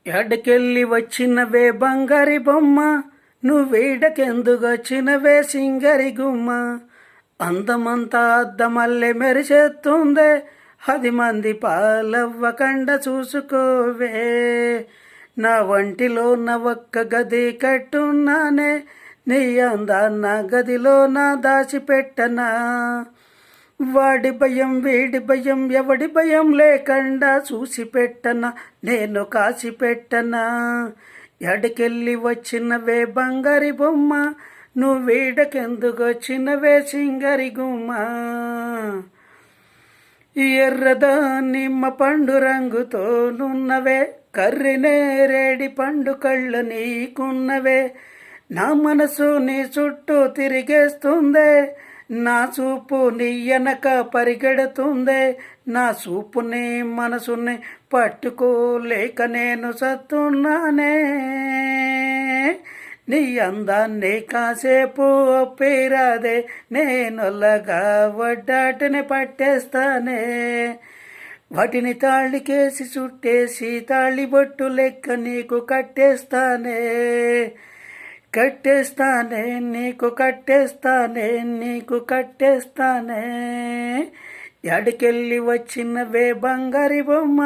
ఎడకెళ్ళి వచ్చినవే బంగారి బొమ్మ, నువ్వేడకెందుకొచ్చినవే సింగరి గుమ్మ. అందమంతా అద్దమల్లె మెరిసేస్తుందే, 10 మంది పాలవ్వకండ చూసుకోవే. నా వంటిలో ఒక్క గది కట్టున్నానే, నీ అందాన్న గదిలో నా దాచిపెట్టనా. వాడి భయం వీడి భయం ఎవడి భయం లేకుండా చూసి పెట్టనా, నేను కాసి పెట్టనా. ఎడకెళ్ళి వచ్చినవే బంగారి బొమ్మ, నువ్వేడకెందుకొచ్చినవే సింగరి గుమ్మ. ఎర్రదా నిమ్మ పండు రంగుతో నున్నవే, కర్రి నేరేడి పండు కళ్ళు నీకున్నవే. నా మనసు నీ చుట్టూ తిరిగేస్తుందే, నా చూపు నీ వెనక పరిగెడుతుందే. నా చూపుని మనసుని పట్టుకోలేక నేను సత్తున్నానే. నీ అందాన్ని కాసేపు ఒప్పిరాదే, నేనొల్లగా వడ్డాటిని పట్టేస్తానే. వాటిని తాళికేసి చుట్టేసి తాళి బొట్టు లెక్క నీకు కట్టేస్తానే. కట్టేస్తానే నీకు కట్టేస్తానే, నీకు కట్టేస్తానే. ఎడకెళ్ళి వచ్చినవే బంగారి బొమ్మ,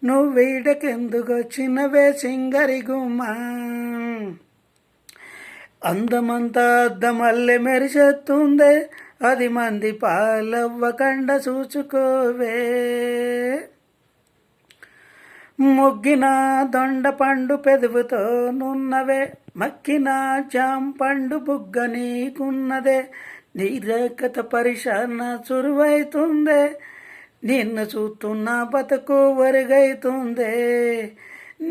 నువ్వేడకెందుకొచ్చినవే సింగరి గుమ్మ. అందమంతా అద్దమల్లె మెరిసేస్తుందే, 10 మంది పాలవ్వకండ చూసుకోవే. మొగ్గిన దొండ పండు పెదవుతో నున్నవే, మక్కిన జాంపండు బుగ్గ నీకున్నదే. నీ రేఖత పరిశాన చురువైతుందే, నిన్ను చూస్తున్న బతుకు వరుగైతుందే.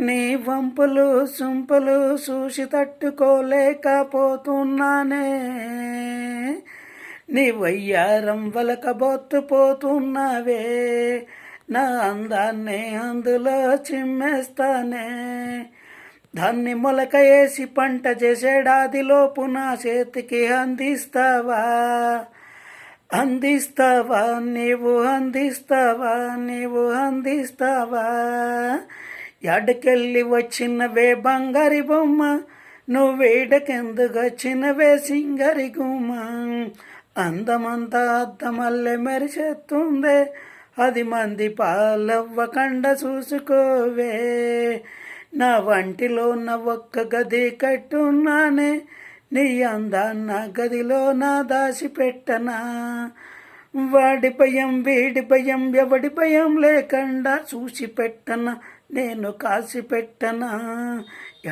నీ వంపులు సుంపులు చూసి తట్టుకోలేకపోతున్నానే. నీ వయ్యారం వలకబొత్తుపోతున్నావే, నా అందాన్ని అందులో చిమ్మేస్తానే. దాన్ని మొలక వేసి పంట చేసేడాదిలోపు నా చేతికి అందిస్తావా. అందిస్తావా నీవు అందిస్తావా, నీవు అందిస్తావా. ఎడకెళ్ళి వచ్చినవే బంగారి బొమ్మ, నువ్వేడకెందుకొచ్చినవే సింగరి గుమ్మ. అందమంతా అద్దమల్లె మెరిసేస్తుందే, 10 మంది పాలవ్వకండ చూసుకోవే. నా వంటిలో ఒక్క గది కట్టున్నానే, నీ అందాన్న గదిలో నా దాచిపెట్టనా. వాడి భయం వీడి భయం ఎవడి భయం లేకుండా చూసి పెట్టనా, నేను కాసి పెట్టనా.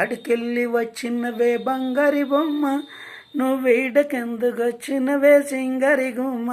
ఎడకెళ్ళి వచ్చినవే బంగారి బొమ్మ, నువ్వేడకెందుకొచ్చినవే సింగరి గుమ్మ.